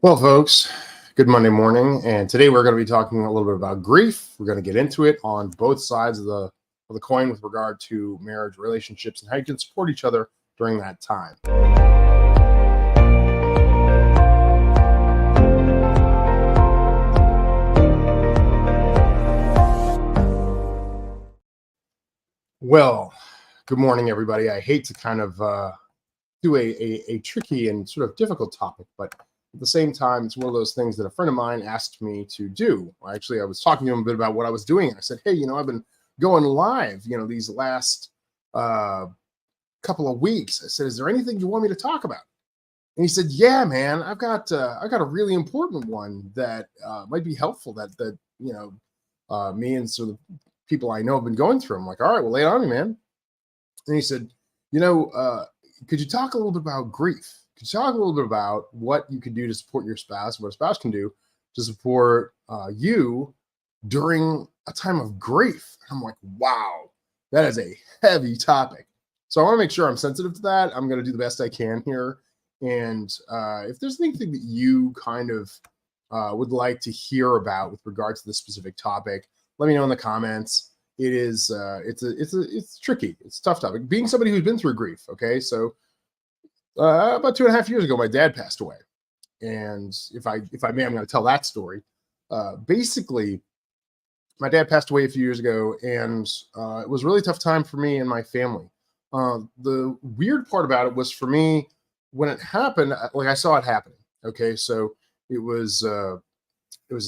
Well, folks, good Monday morning, and today we're going to be talking a little bit about grief. We're going to get into it on both sides of the coin with regard to marriage, relationships, and how you can support each other during that time. Well, good morning, everybody. I hate to kind of do a tricky and sort of difficult topic, but at the same time, it's one of those things that a friend of mine asked me to do. Actually, I was talking to him a bit about what I was doing. And I said, hey, I've been going live, these last uh, couple of weeks. I said, is there anything you want me to talk about? And he said, yeah, man, I've got a really important one that might be helpful that me and sort of people I know have been going through. I'm like, all right, well, lay it on me, man. And he said, could you talk a little bit about grief? Could you talk a little bit about what you can do to support your spouse, what a spouse can do to support you during a time of grief? And I'm like, wow, that is a heavy topic. So I want to make sure I'm sensitive to that. I'm going to do the best I can here. And if there's anything that you kind of would like to hear about with regards to this specific topic, let me know in the comments. It's tricky. It's a tough topic. Being somebody who's been through grief. Okay. So about 2.5 years ago, my dad passed away. And if I may, I'm going to tell that story. Basically, my dad passed away a few years ago, and it was a really tough time for me and my family. The weird part about it was, for me, when it happened, like, I saw it happening. Okay. So it was a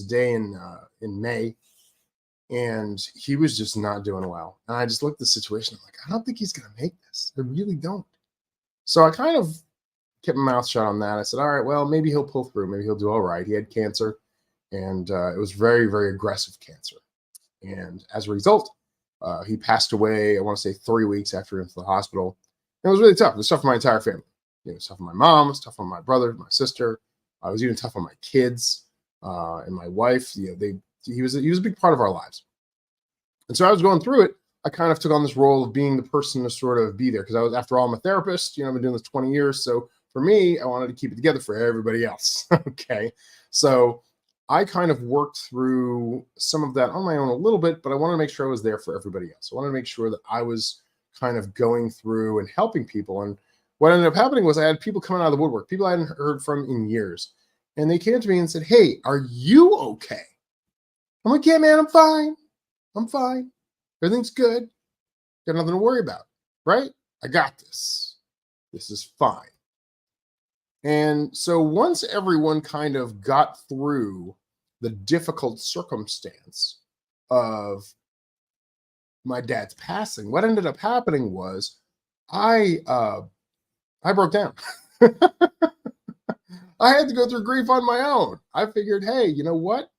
day in May, and he was just not doing well. And I just looked at the situation. I'm like, I don't think he's going to make this. I really don't. So I kind of kept my mouth shut on that. I said, all right, well, maybe he'll pull through. Maybe he'll do all right. He had cancer, and it was very, very aggressive cancer. And as a result, he passed away, I want to say 3 weeks after he went to the hospital. And it was really tough. It was tough for my entire family. It was tough on my mom. It was tough on my brother, my sister. It was even tough on my kids and my wife. He was a big part of our lives. And so I was going through it. I kind of took on this role of being the person to sort of be there, because after all, I'm a therapist. I've been doing this 20 years. So for me, I wanted to keep it together for everybody else. Okay. So I kind of worked through some of that on my own a little bit, but I wanted to make sure I was there for everybody else. I wanted to make sure that I was kind of going through and helping people. And what ended up happening was I had people coming out of the woodwork, people I hadn't heard from in years. And they came to me and said, hey, are you okay? I'm like, yeah, man, I'm fine. I'm fine. Everything's good. Got nothing to worry about, right? I got this. This is fine. And so once everyone kind of got through the difficult circumstance of my dad's passing, what ended up happening was I broke down. I had to go through grief on my own. I figured, hey, you know what?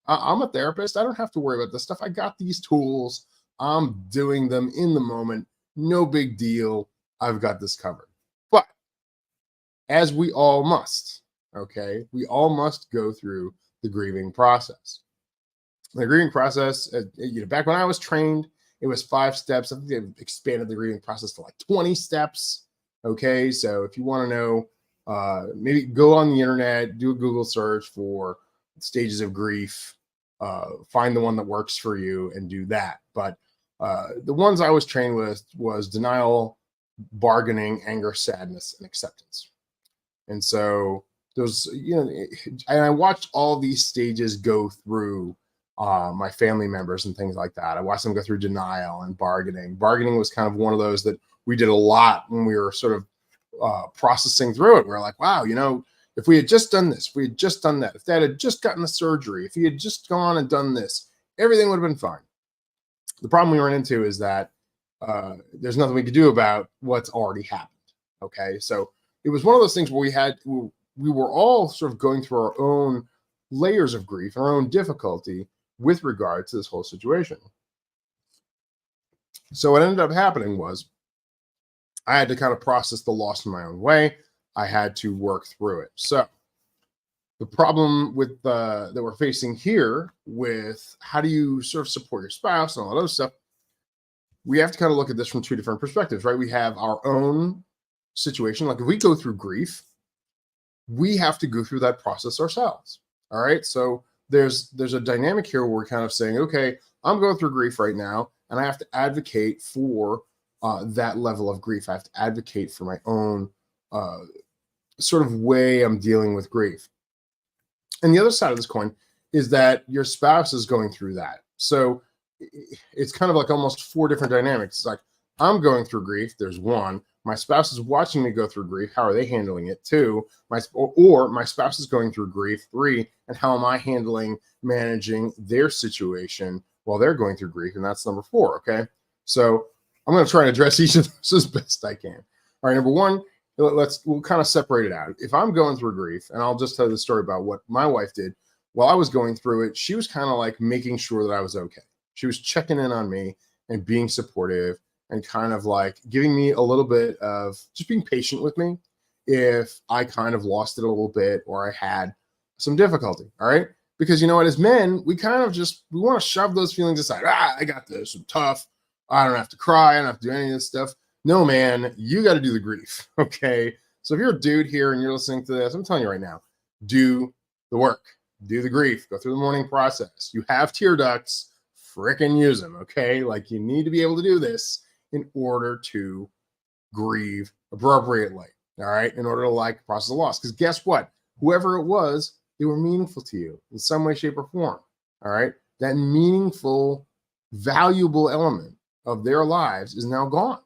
I'm a therapist. I don't have to worry about this stuff. I got these tools. I'm doing them in the moment. No big deal. I've got this covered. But as we all must, okay, we all must go through the grieving process. The grieving process, back when I was trained, it was 5 steps. I think they've expanded the grieving process to like 20 steps. Okay, so if you want to know, maybe go on the internet, do a Google search for stages of grief, find the one that works for you and do that. But the ones I was trained with was denial, bargaining, anger, sadness, and acceptance. And so those, and I watched all these stages go through my family members and things like that. I watched them go through denial and bargaining. Bargaining was kind of one of those that we did a lot when we were sort of processing through it. We were like, wow, if we had just done this, if we had just done that, if Dad had just gotten the surgery, if he had just gone and done this, everything would have been fine. The problem we run into is that there's nothing we could do about what's already happened. Okay, so it was one of those things where we were all sort of going through our own layers of grief, our own difficulty with regard to this whole situation. So what ended up happening was I had to kind of process the loss in my own way. I had to work through it. So the problem with that we're facing here with how do you sort of support your spouse and all that other stuff, we have to kind of look at this from 2 different perspectives, right? We have our own situation. Like if we go through grief, we have to go through that process ourselves. All right. So there's a dynamic here where we're kind of saying, okay, I'm going through grief right now, and I have to advocate for that level of grief. I have to advocate for my own sort of way I'm dealing with grief. And the other side of this coin is that your spouse is going through that. So it's kind of like almost four different dynamics. It's like, I'm going through grief. There's one. My spouse is watching me go through grief. How are they handling it? Two, or my spouse is going through grief. Three, and how am I managing their situation while they're going through grief? And that's number four. Okay. So I'm going to try and address each of those as best I can. All right. Number one, we'll kind of separate it out. If I'm going through grief, and I'll just tell you the story about what my wife did while I was going through it, she was kind of like making sure that I was okay. She was checking in on me and being supportive and kind of like giving me a little bit of just being patient with me if I kind of lost it a little bit or I had some difficulty. All right. Because you know what, as men, we kind of we want to shove those feelings aside. I got this. I'm tough. I don't have to cry. I don't have to do any of this stuff. No, man, you got to do the grief. Okay. So if you're a dude here and you're listening to this, I'm telling you right now, do the work, do the grief, go through the mourning process. You have tear ducts, frickin' use them. Okay. Like, you need to be able to do this in order to grieve appropriately. All right. In order to like process the loss. Because guess what? Whoever it was, they were meaningful to you in some way, shape, or form. All right. That meaningful, valuable element of their lives is now gone.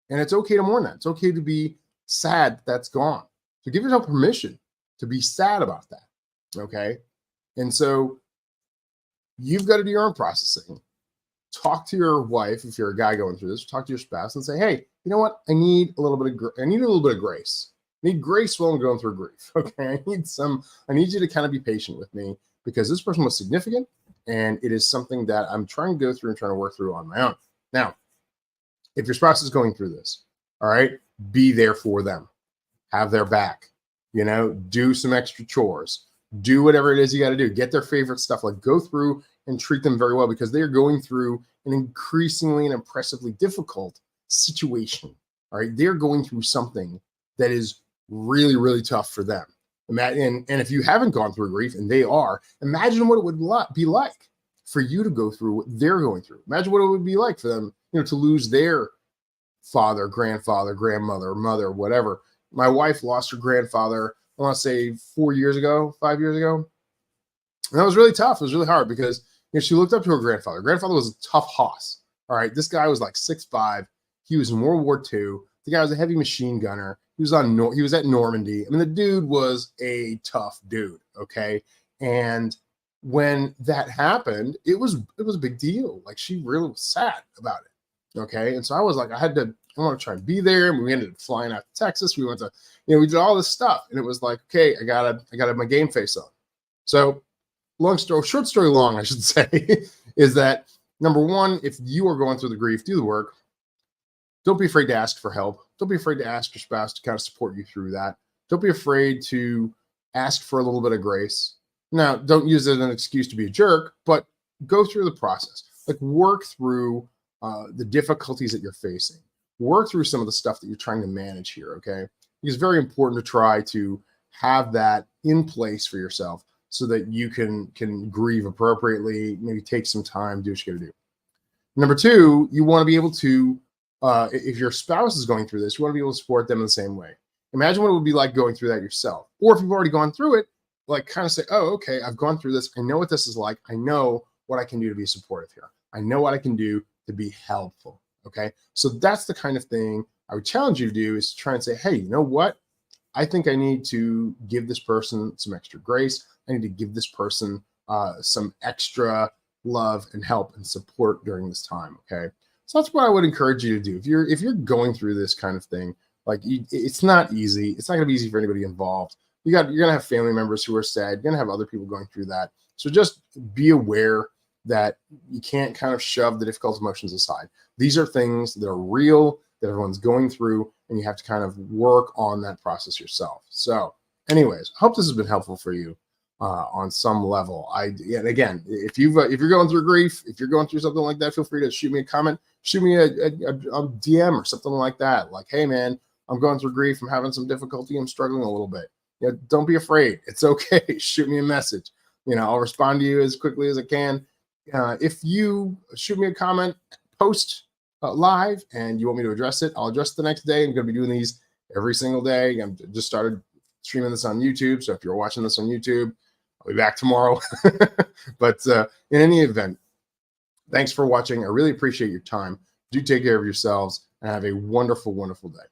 And it's okay to mourn that. It's okay to be sad that's gone. So give yourself permission to be sad about that. Okay. And so you've got to do your own processing. Talk to your wife if you're a guy going through this. Talk to your spouse and say, "Hey, you know what? I need a little bit of grace. I need grace while I'm going through grief. Okay, I need you to kind of be patient with me because this person was significant, and it is something that I'm trying to go through and trying to work through on my own." Now, if your spouse is going through this, all right, be there for them. Have their back. Do some extra chores. Do whatever it is you got to do. Get their favorite stuff. Like, go through and treat them very well because they are going through an increasingly and impressively difficult situation. All right. They're going through something that is really, really tough for them. And if you haven't gone through grief and they are, imagine what it would be like for you to go through what they're going through. Imagine what it would be like for them, to lose their father, grandfather, grandmother, mother, whatever. My wife lost her grandfather, I want to say 5 years ago. And that was really tough. It was really hard because she looked up to her grandfather. Grandfather was a tough hoss. All right. This guy was like 6'5". He was in World War II. The guy was a heavy machine gunner. He was at Normandy. I mean, the dude was a tough dude. Okay. And when that happened, it was a big deal. Like, she really was sad about it. Okay. And so I was like, I want to try and be there. And we ended up flying out to Texas. We went to, we did all this stuff. And it was like, okay, I gotta have my game face on. So short story long, I should say, is that number one, if you are going through the grief, do the work. Don't be afraid to ask for help. Don't be afraid to ask your spouse to kind of support you through that. Don't be afraid to ask for a little bit of grace. Now, don't use it as an excuse to be a jerk, but go through the process. Like, work through the difficulties that you're facing. Work through some of the stuff that you're trying to manage here, okay? It's very important to try to have that in place for yourself so that you can grieve appropriately, maybe take some time, do what you got to do. Number two, you want to be able to, if your spouse is going through this, you want to be able to support them in the same way. Imagine what it would be like going through that yourself. Or if you've already gone through it, like, kind of say, oh, okay, I've gone through this. I know what this is like. I know what I can do to be supportive here. I know what I can do to be helpful. Okay. So that's the kind of thing I would challenge you to do, is to try and say, hey, you know what? I think I need to give this person some extra grace. I need to give this person some extra love and help and support during this time. Okay. So that's what I would encourage you to do. If you're going through this kind of thing, like, it's not easy. It's not going to be easy for anybody involved. You're going to have family members who are sad. You're going to have other people going through that. So just be aware that you can't kind of shove the difficult emotions aside. These are things that are real, that everyone's going through, and you have to kind of work on that process yourself. So anyways, I hope this has been helpful for you on some level. And again, if you're going through grief, if you're going through something like that, feel free to shoot me a comment, shoot me a DM or something like that. Like, hey man, I'm going through grief. I'm having some difficulty. I'm struggling a little bit. don't be afraid. It's okay. Shoot me a message. I'll respond to you as quickly as I can. If you shoot me a comment, post live, and you want me to address it, I'll address it the next day. I'm going to be doing these every single day. I'm just started streaming this on YouTube. So if you're watching this on YouTube, I'll be back tomorrow. But in any event, thanks for watching. I really appreciate your time. Do take care of yourselves and have a wonderful, wonderful day.